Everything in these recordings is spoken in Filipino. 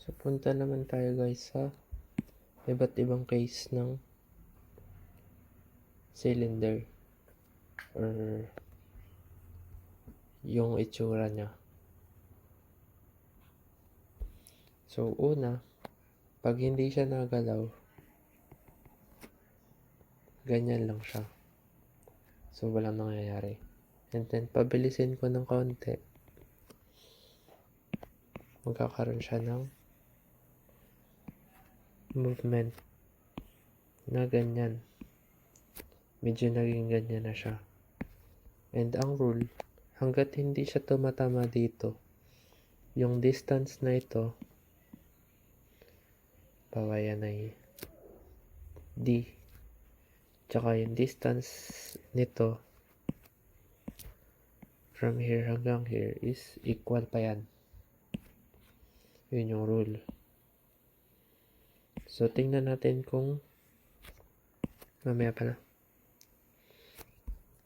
So, punta naman tayo guys sa iba't ibang case ng cylinder or yung itsura niya. So, una, pag hindi siya nagalaw, ganyan lang siya. So, walang nangyayari. And then, pabilisin ko ng konti. Magkakaroon siya ng movement na ganyan. Medyo naging ganyan na siya. And ang rule, hanggat hindi siya tumatama dito, yung distance na ito, pawayan ay D. Tsaka yung distance nito from here hanggang here is equal pa yan. Yun yung rule. So, tingnan natin kung mamaya pala.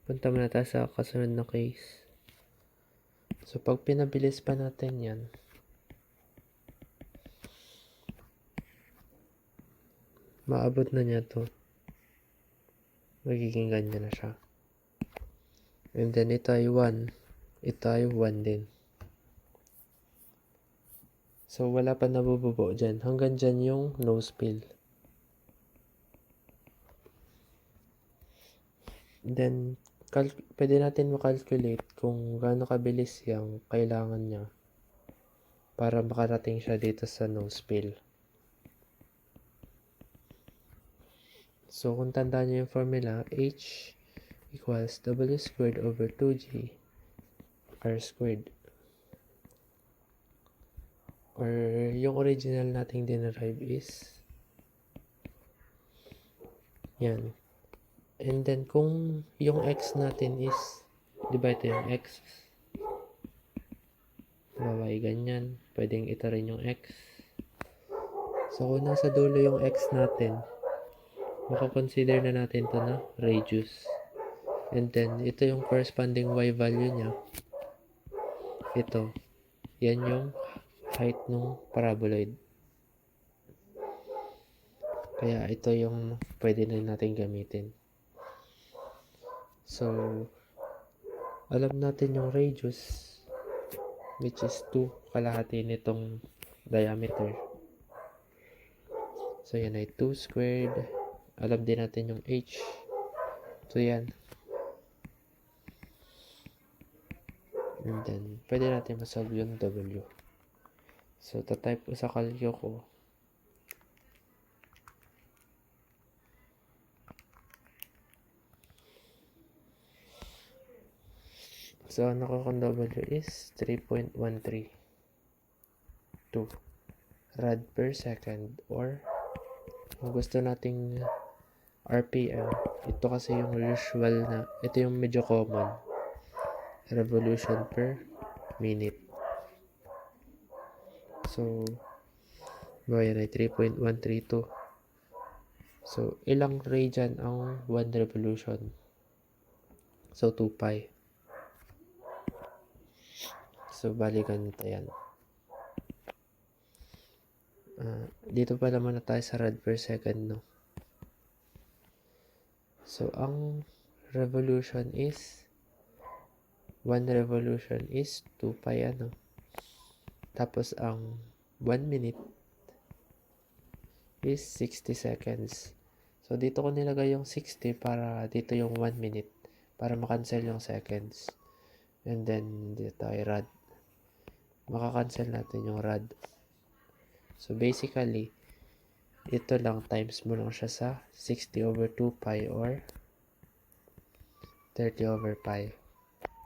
Punta muna tayo sa kasunod na case. So, pag pinabilis pa natin yan, maabot na niya to. Magiging ganyan na siya. And then, ito ay 1. Ito ay 1 din. So, wala pa nabububo dyan. Hanggang dyan yung nose pill. Then, pwede natin makalculate kung gaano kabilis yung kailangan niya para makarating siya dito sa nose pill. So, kung tandaan niyo yung formula, H equals W squared over 2G R squared. Or, yung original nating dinerive is yan. And then, kung yung X natin is, di ba ito yung X? Baway ganyan. Pwedeng ito rin yung X. So, kung nasa dulo yung X natin, makakonsider na natin to na radius. And then, ito yung corresponding Y value niya. Ito. Yan yung height ng paraboloid. Kaya ito yung pwede na natin gamitin. So, alam natin yung radius, which is 2 kalahati nitong diameter. So, yan ay 2 squared. Alam din natin yung H. So, yan. And then, pwede natin masolve yung W. So, tatype ko sa calcio ko. So, ano ko kung W is 3.132 rad per second, or kung gusto nating RPM, ito kasi yung usual na, ito yung medyo common, revolution per minute. So, yan ay 3.132. So, ilang radian ang 1 revolution? So, 2 pi. So, bali ganito yan. Dito pala muna tayo sa rad per second, no? So, ang revolution is 1 revolution is 2 pi, ano? Tapos, ang 1 minute is 60 seconds. So, dito ko nilagay yung 60 para dito yung 1 minute. Para makancel yung seconds. And then, dito ay rad. Makakancel natin yung rad. So, basically, ito lang, times mo lang siya sa 60 over 2 pi or 30 over pi.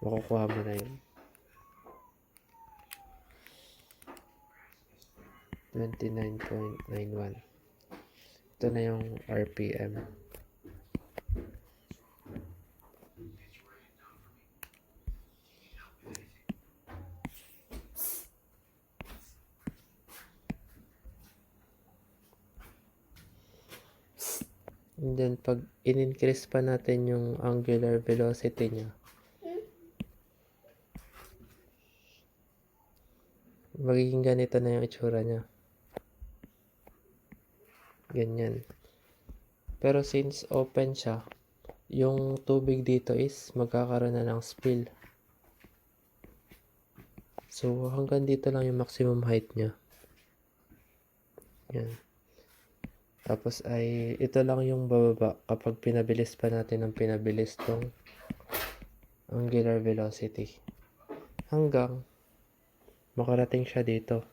Makukuha mo na yun. 29.91. Ito na yung RPM. And then, pag in-increase pa natin yung angular velocity niya, magiging ganito na yung itsura niya. Ganyan. Pero since open siya, yung tubig dito is magkakaroon na ng spill. So, hanggang dito lang yung maximum height niya. Yan. Tapos ay, ito lang yung bababa kapag pinabilis pa natin ng pinabilis tong angular velocity. Hanggang makarating siya dito.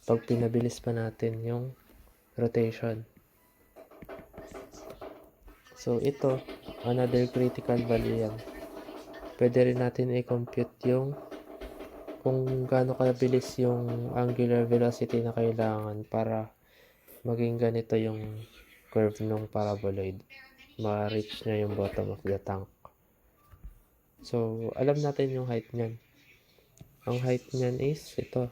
Pag pinabilis pa natin yung rotation. So, ito, another critical value yan. Pwede rin natin i-compute yung kung gaano kabilis yung angular velocity na kailangan para maging ganito yung curve ng paraboloid. Ma-reach niya yung bottom of the tank. So, alam natin yung height niyan. Ang height niyan is ito,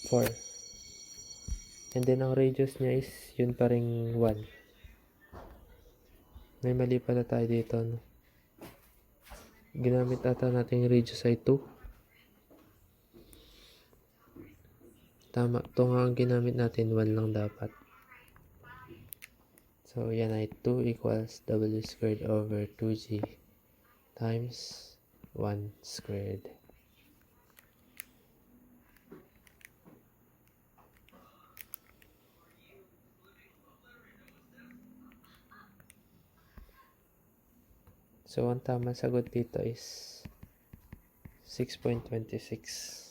4. And then, ang radius niya is yun pa ring 1. May mali pala tayo dito, no? Ginamit ata natin yung radius ay 2. Tama, ito nga ang ginamit natin, 1 lang dapat. So, yan ay 2 equals w squared over 2g times 1 squared. So, ang tamang sagot dito is 6.26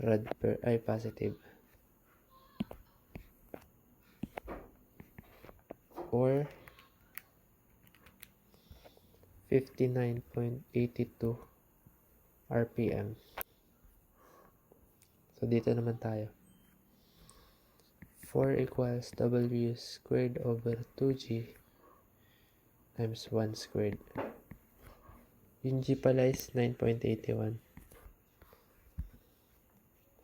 rad per ay positive. Or 59.82 RPM. So, dito naman tayo. 4 equals W squared over 2G times 1 squared. Yung G pala is 9.81.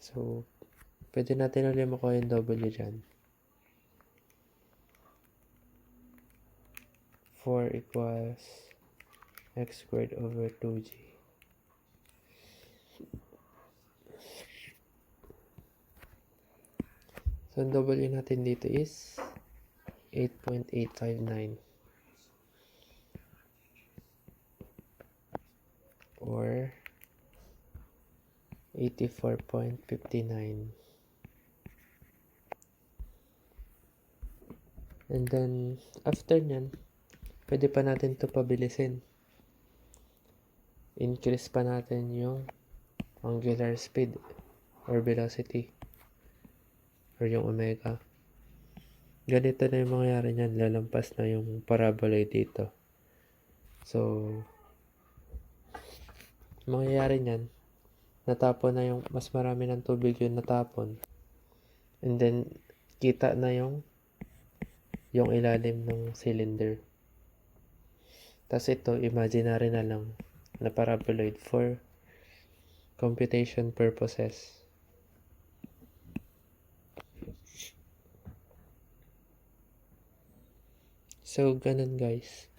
So, pwede natin ulit makuha yung W dyan. 4 equals x squared over 2G. So, ang W natin dito is 8.859. Or 84.59. And then, after nyan, pwede pa natin ito pabilisin. Increase pa natin yung angular speed or velocity or yung omega. Ganito na yung mangyayari nyan. Lalampas na yung paraboloid dito. So, mangyayari nyan, natapon na yung, mas marami ng tubig yung natapon. And then, kita na yung ilalim ng cylinder. Tapos ito, imaginary na lang na paraboloid for computation purposes. So, ganun guys.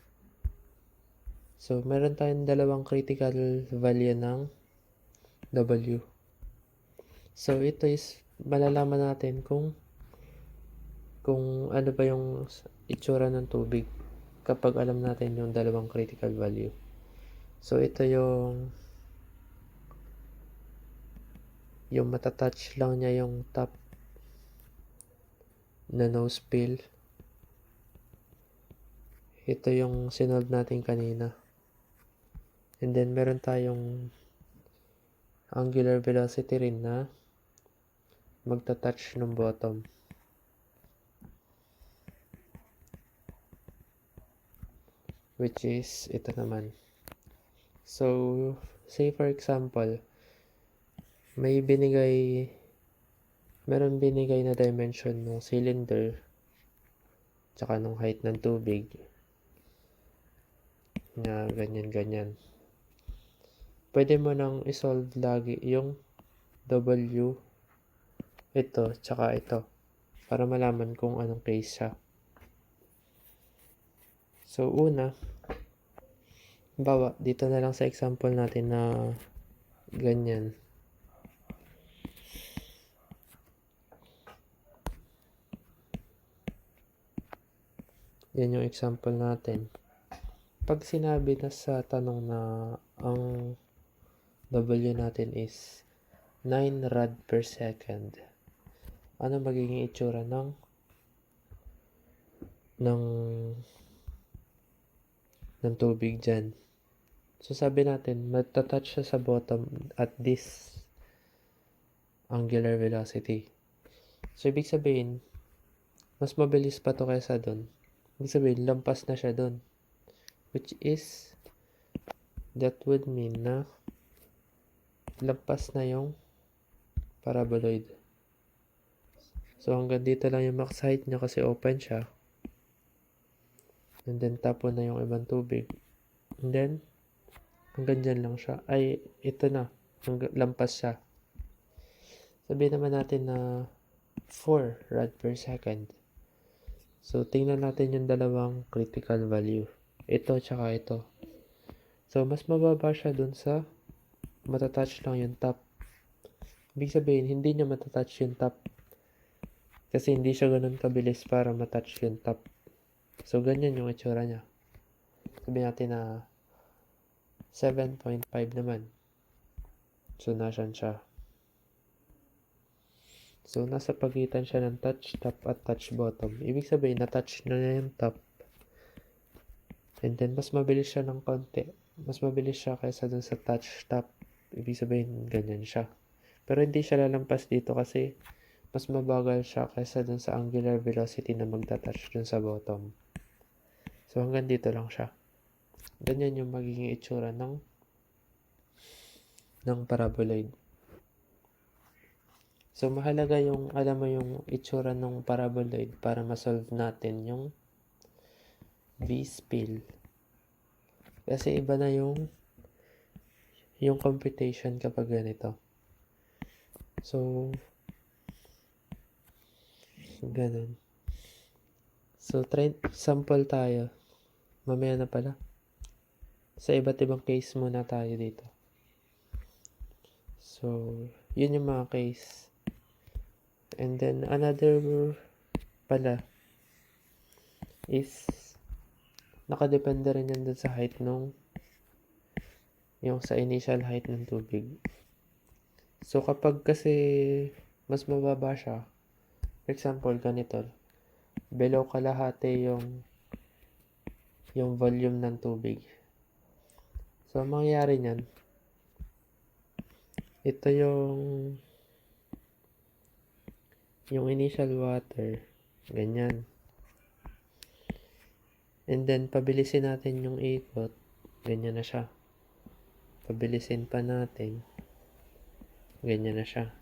So, meron tayong dalawang critical value ng W. So, ito is malalaman natin kung ano ba yung itsura ng tubig kapag alam natin yung dalawang critical value. So, ito yung matatouch lang niya yung top na nose pill. Ito yung sinolve natin kanina. And then, meron tayong angular velocity rin na magta-touch ng bottom. Which is, ito naman. So, say for example, meron binigay na dimension ng cylinder tsaka ng height ng tubig na ganyan. Pwede mo nang isolve lagi yung W, ito, tsaka ito, para malaman kung anong case siya. So, una, bawa, dito na lang sa example natin na ganyan. Yan yung example natin. Pag sinabi na sa tanong na ang W natin is 9 rad per second, ano magiging itsura ng tubig dyan? So, sabi natin, matatouch siya sa bottom at this angular velocity. So, ibig sabihin, mas mabilis pa to kaysa dun. Ibig sabihin, lampas na siya dun. Which is, that would mean na lampas na yung paraboloid. So, hanggang dito lang yung max height niya kasi open siya. And then, tapon na yung ibang tubig. And then, hanggang dyan lang siya. Ay, ito na. Lampas siya. Sabihin naman natin na 4 rad per second. So, tingnan natin yung dalawang critical value. Ito, tsaka ito. So, mas mababa siya dun sa matatouch lang yung top. Ibig sabihin, hindi niya matatouch yung top. Kasi hindi siya ganun kabilis para matouch yung top. So, ganyan yung itsura niya. Sabihin natin na 7.5 naman. So, nasan siya? So, nasa pagitan siya ng touch top at touch bottom. Ibig sabihin, na-touch na yung top. And then, mas mabilis siya ng konti. Mas mabilis siya kaysa dun sa touch top. Ibig sabihin, ganyan siya. Pero hindi siya lalampas dito kasi mas mabagal siya kaysa dun sa angular velocity na magta-touch dun sa bottom. So, hanggang dito lang siya. Ganyan yung magiging itsura ng paraboloid. So, mahalaga yung, alam mo yung itsura ng paraboloid para ma-solve natin yung V-spill. Kasi iba na yung computation kapag ganito. So, ganun. So, sample tayo. Mamaya na pala. Sa iba't ibang case muna tayo dito. So, yun yung mga case. And then, another pala is nakadepende rin yan dun sa height yung sa initial height ng tubig. So, kapag kasi mas mababa siya, for example, ganito, below kalahati yung volume ng tubig. So, ang mangyayari niyan, ito yung initial water, ganyan. And then, pabilisin natin yung ikot, ganyan na siya. Pabilisin pa natin, ganyan na siya.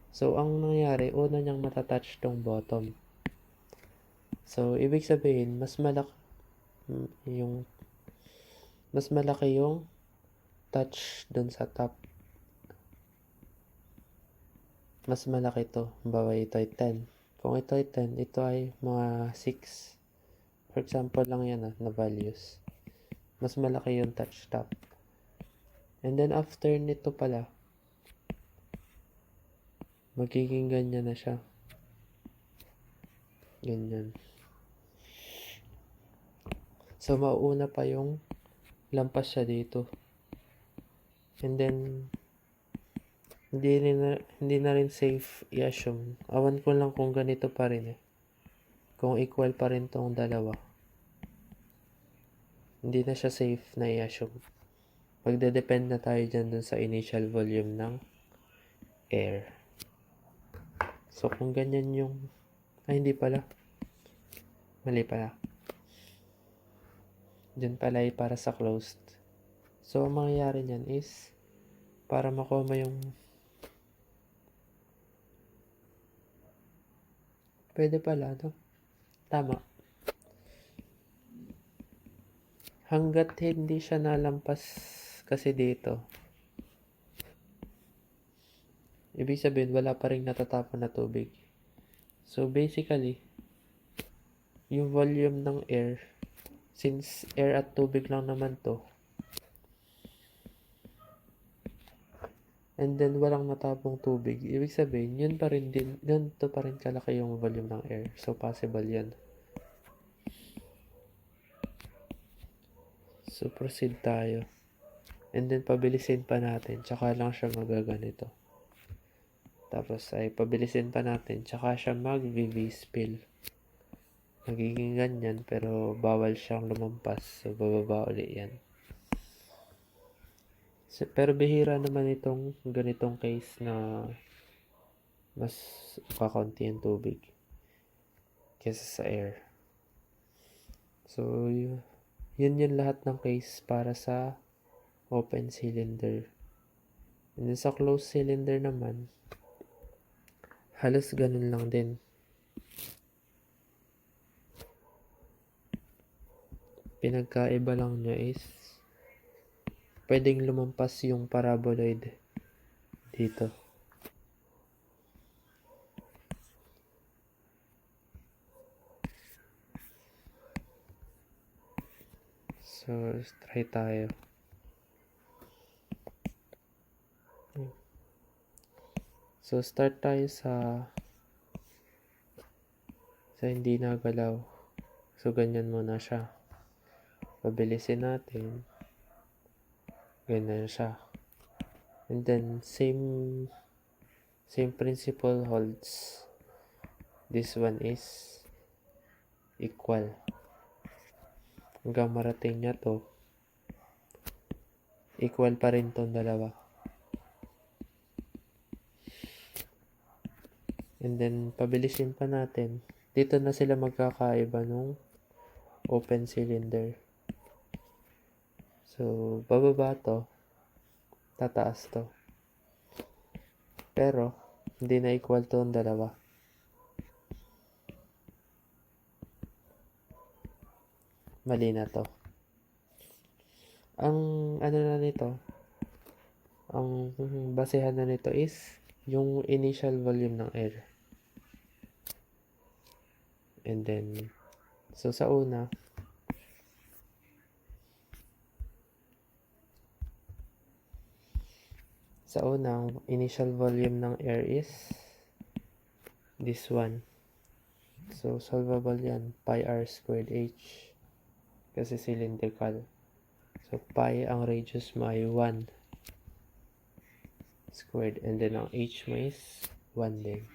So, ang nangyari, una niyang matatouch tong bottom. So, ibig sabihin, mas malaki yung touch dun sa top. Mas malaki to. Bawa ito ay 10. Kung ito ay 10, ito ay mga 6. For example lang yan na values. Mas malaki yung touch top. And then after nito pala, magiging ganyan na siya. Ganyan. So, mauuna pa yung lampas siya dito. And then, hindi na rin safe i-assume. Awan ko lang kung ganito pa rin eh. Kung equal pa rin tong dalawa. Hindi na siya safe na i-assume. Magde-depend na tayo dyan dun sa initial volume ng air. So, kung ganyan yung... Ay, hindi pala. Mali pala. Dyan pala ay para sa closed. So, ang mangyayari nyan is para makuha mo yung... Pwede pala, no? Tama. Hanggat hindi siya nalampas kasi dito, ibig sabihin, wala pa rin natatapon na tubig. So, basically, yung volume ng air, since air at tubig lang naman to, and then walang natapong tubig, ibig sabihin, yun to pa rin kalaki yung volume ng air. So, possible yan. So, proceed tayo. And then, pabilisin pa natin. Tsaka lang siya magaganito. Tapos, ay pabilisin pa natin. Tsaka siya mag-V-spill. Magiging ganyan, pero bawal siyang lumampas. So, bababa ulit yan. So, pero bihira naman itong ganitong case na mas kakaunti yung tubig kesa sa air. So, yun yung lahat ng case para sa open cylinder. And then, sa closed cylinder naman, halos ganun lang din. Pinagkaiba lang niya is pwedeng lumampas yung paraboloid dito. So, try tayo. So, start tayo sa hindi nagalaw. So, ganyan muna siya. Pabilisin natin. Ganyan siya. And then, same principle holds. This one is equal. Hanggang marating niya to, equal pa rin tong dalawa. And then, pabilisin pa natin. Dito na sila magkakaiba nung open cylinder. So, bababa to, tataas to. Pero, hindi na equal to ang dalawa. Mali na to. Ang ano na nito, ang basehan na nito is yung initial volume ng air. And then, so sa una, ang initial volume ng air is this one. So, solvable yan. Pi r squared h. Kasi cylindrical. So, pi ang radius mo ay 1 squared. And then, ang h mo is 1 din.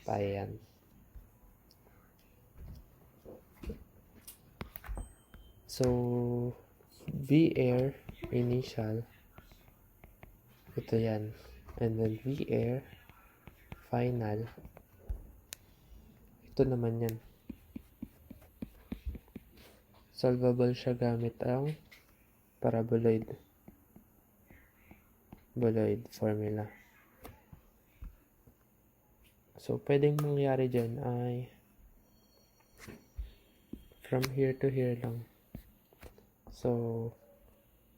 Pi yan. So, V air initial. Ito yan. And then, V air final. Ito naman yan. Solvable siya gamit ang paraboloid formula. So, pwedeng mangyari dyan ay from here to here lang. So,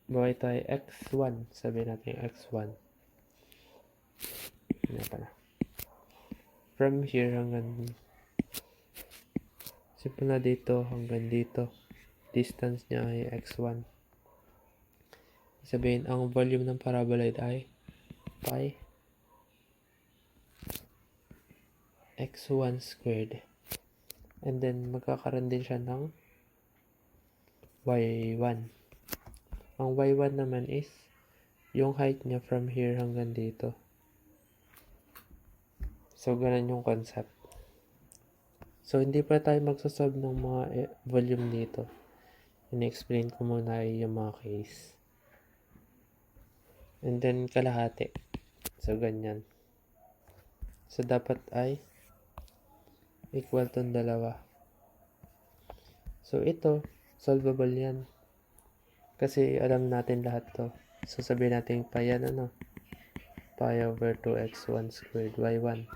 buhay tayo x1. Sabihin natin x1. Ano pala? From here hanggang simula dito hanggang dito. Distance niya ay x1. Sabihin, ang volume ng paraboloid ay pi x1 squared. And then, magkakaroon din siya ng y1. Ang y1 naman is yung height niya from here hanggang dito. So, ganun yung concept. So, hindi pa tayo magsasolve ng mga volume dito. In-explain ko muna yung mga case. And then, kalahati. So, ganyan. So, dapat ay equal tong dalawa. So, ito, solvable yan. Kasi alam natin lahat to. So, sabihin natin pa yan, pi over 2x1 squared y1.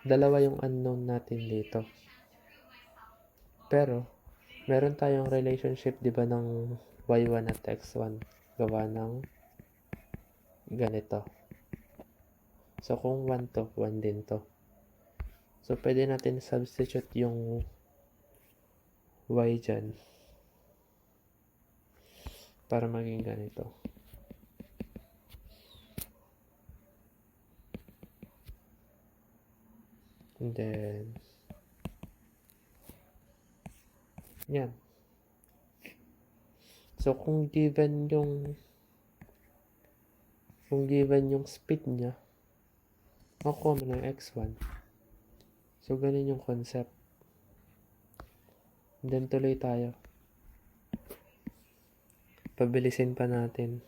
Dalawa yung unknown natin dito. Pero, meron tayong relationship, di ba, ng y1 at x1. Gawa ng ganito. So, kung 1 to, 1 din to. So, pwede natin substitute yung y dyan para maging ganito. And then, yan. So, kung given yung speed niya, makukuha mo ng x1. So, ganun yung concept. And then, tuloy tayo. Pabilisin pa natin.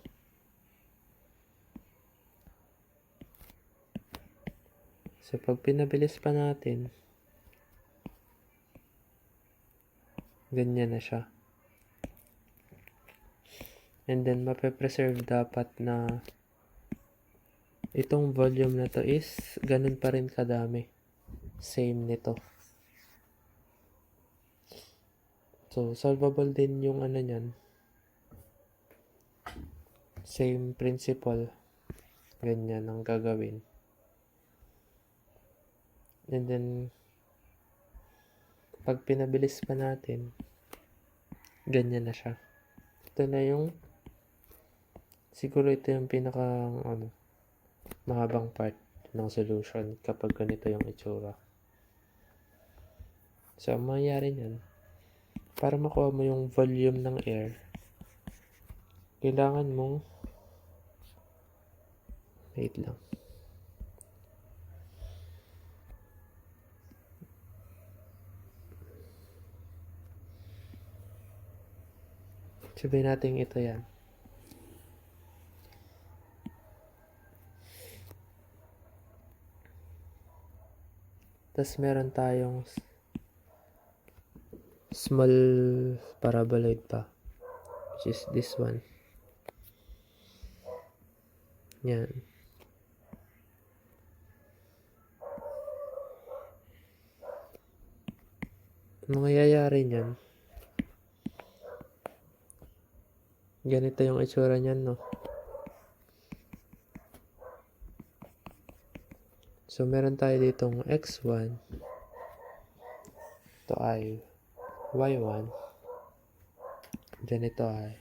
So, pag pinabilis pa natin, ganyan na siya. And then, mape-preserve dapat na itong volume na to is ganun pa rin kadami. Same nito. So, solvable din yung ano nyan. Same principle. Ganyan ang gagawin. And then, pag pinabilis pa natin, ganyan na siya. Ito na yung, siguro ito yung pinaka, mahabang part ng solution kapag ganito yung itsura. So, ang mangyayari niyan, para makuha mo yung volume ng air, kailangan mong, wait lang. Sabihin natin ito yan. Tapos meron tayong small paraboloid pa, which is this one. Yan. Ang mangyayari niyan, ganito yung itsura niyan, no? So, meron tayo ditong x1. Ito ay y1. Then ito ay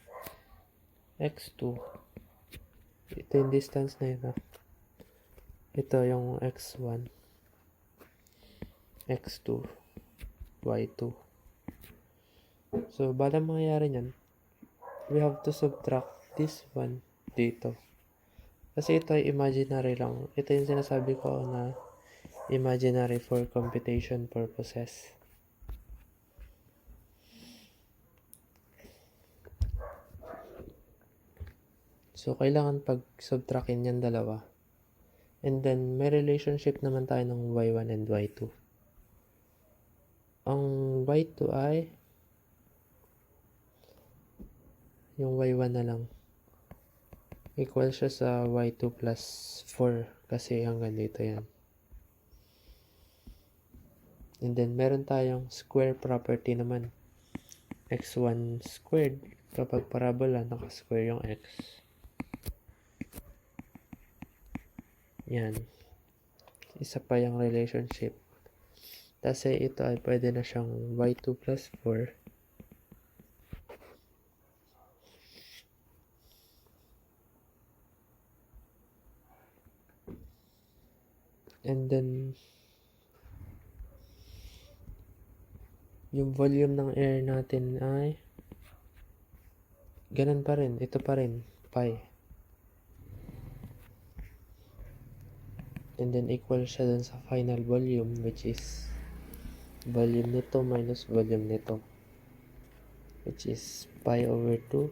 x2. Ito yung distance na yun, no? Ito yung x1, x2, y2. So, balang mangyayari niyan, we have to subtract this one dito. Kasi ito ay imaginary lang. Ito yung sinasabi ko na imaginary for computation purposes. So, kailangan pag-subtractin yan dalawa. And then, may relationship naman tayo ng y1 and y2. Ang y2 ay yung y1 na lang. Equal siya sa y2 plus 4 kasi hanggang dito yan. And then, meron tayong square property naman. x1 squared. Kapag parabola, nakasquare yung x. Yan. Isa pa yung relationship. Kasi ito ay pwede na siyang y2 plus 4. And then, yung volume ng air natin ay ganun pa rin. Ito pa rin. Pi. And then, equal siya dun sa final volume, which is volume nito minus volume nito, which is pi over 2.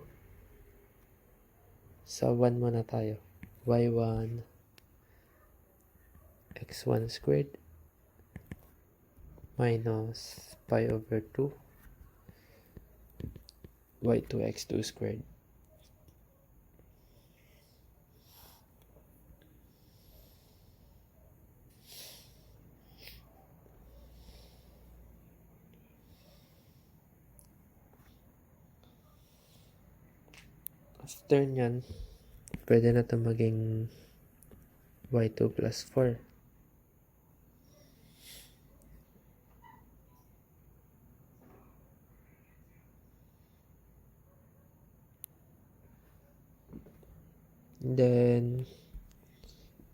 Sa 1 muna tayo. y1 x1 squared minus pi over 2 y2 x2 squared. After nyan, pwede na ito maging y2 plus 4. Then,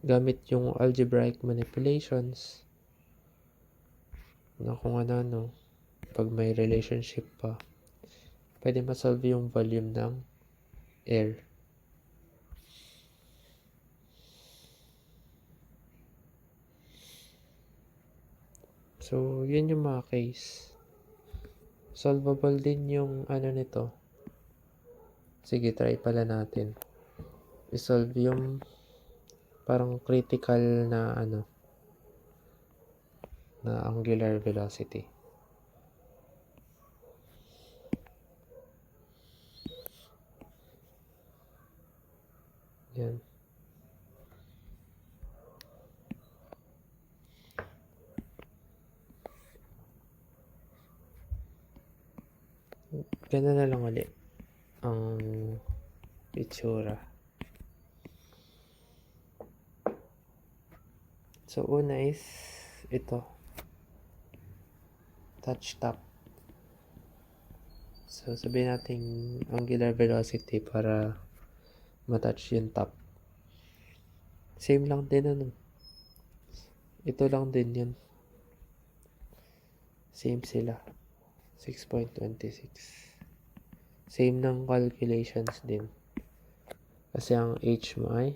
gamit yung algebraic manipulations na kung ano, pag may relationship pa, pwede ma-solve yung volume ng air. So, yun yung mga case. Solvable din yung ano nito. Sige, try pala natin. I-solve yung parang critical na ano, na angular velocity. Yan. Ganun na lang ulit ang itsura. So, una is ito. Touch top. So, sabihin natin angular velocity para matouch yung top. Same lang din ano. Ito lang din yun. Same sila. 6.26. Same ng calculations din. Kasi ang H mo ay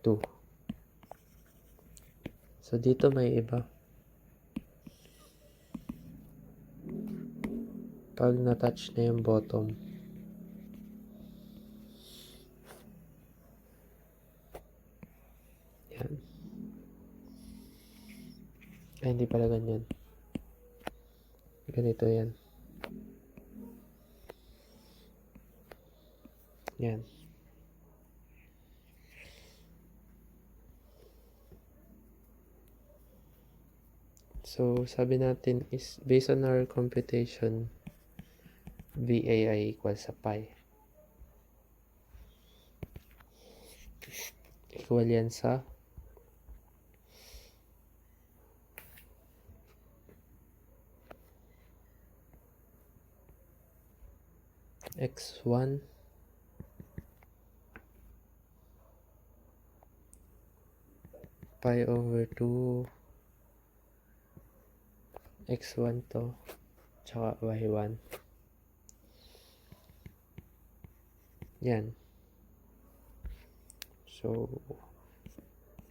2. So, dito may iba. Pag na-touch na yung bottom, yan. Ay, hindi pala ganyan. Ganito yan. Yan. So, sabi natin is, based on our computation, VAI equals sa pi. Equal yan sa x1 pi over 2 x1 to tsaka y1. Yan. So,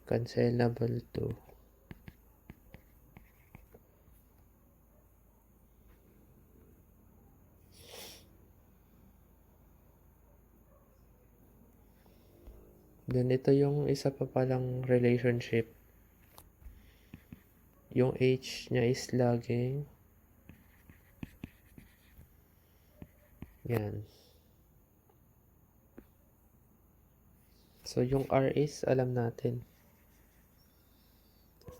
cancelable to. Then, ito yung isa pa palang relationship. Yung H niya is laging yan. So, yung R is, alam natin.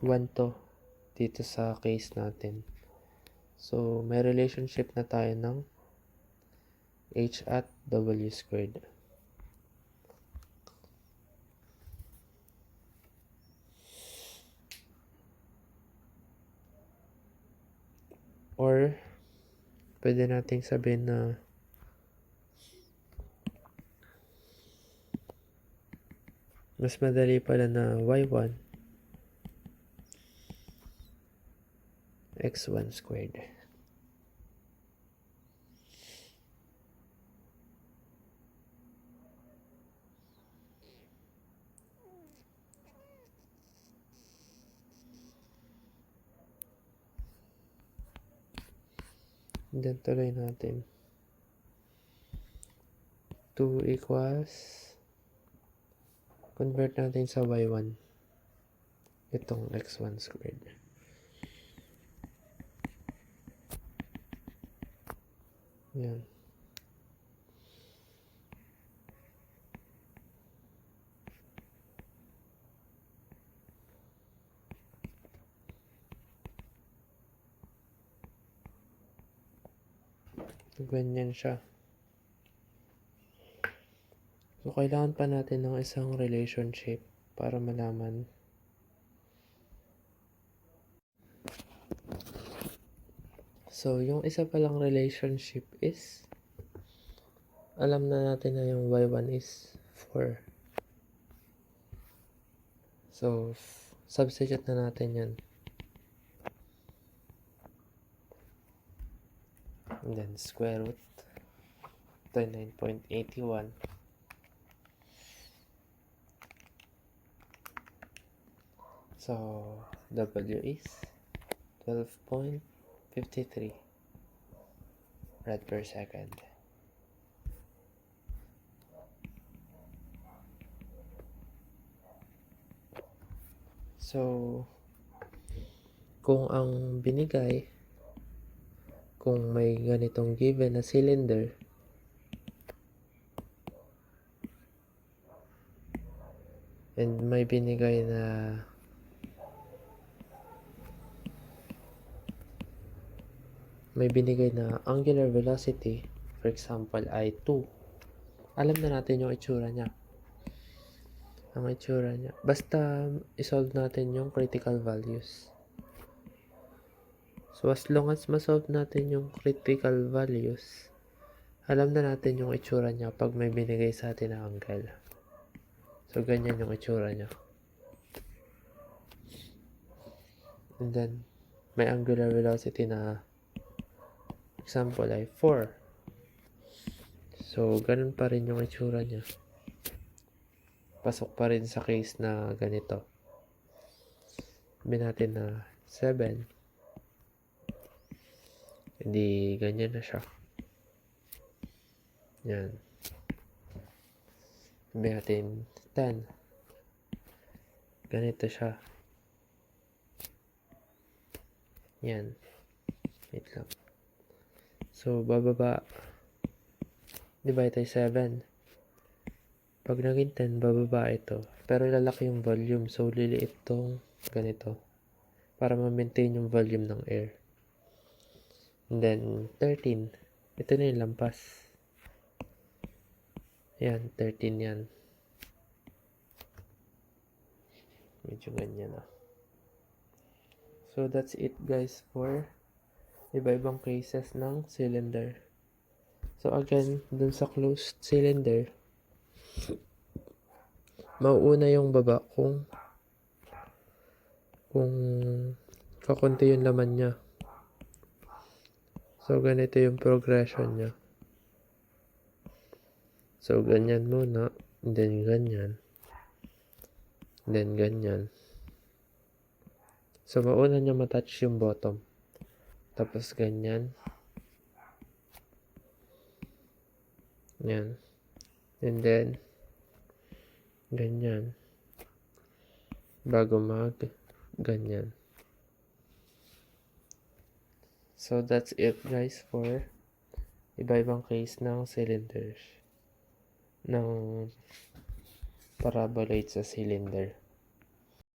1 to dito sa case natin. So, may relationship na tayo ng H at W squared. Or, pwede nating sabihin na mas madali pala na y1 x1 squared. And then tuloy natin. 2 equals, convert natin sa y1 itong x1 squared. Yan. Ganyan siya. So, kailangan pa natin ng isang relationship para malaman. So, yung isa palang relationship is, alam na natin na yung y1 is 4. So, substitute na natin yan. And then square root 29.81. So W is 12.53 rad per second. So kung ang binigay, kung may ganitong given na cylinder, and may binigay na angular velocity, for example ay 2, alam na natin yung itsura niya. Ang itsura niya, basta isolve natin yung critical values. So as long as masolve natin yung critical values, alam na natin yung itsura niya pag may binigay sa atin na angle. So ganyan yung itsura niya. And then may angular velocity na example ay 4. So ganun pa rin yung itsura niya. Pasok pa rin sa case na ganito. Sabihin natin na 7. Hindi ganyan na siya. Yan. Sabihin natin 10. Ganito siya. Yan. Wait lang. So, bababa. Divide by 7. Pag naging 10, bababa ito. Pero lalaki yung volume. So, liliit tong ganito. Para ma-maintain yung volume ng air. And then, 13. Ito na yung lampas. Yan, 13 yan. Medyo ganyan na. So, that's it guys for iba-ibang cases ng cylinder. So, again, dun sa closed cylinder, mauuna yung baba kung kakunti yung laman niya. So, ganito yung progression niya. So, ganyan muna, then ganyan, then ganyan. So, mauna niya matouch yung bottom. Tapos, ganyan. Yan. And then, ganyan. Bago ganyan. So, that's it guys for iba-ibang case ng cylinders. Ng parabolate sa cylinder.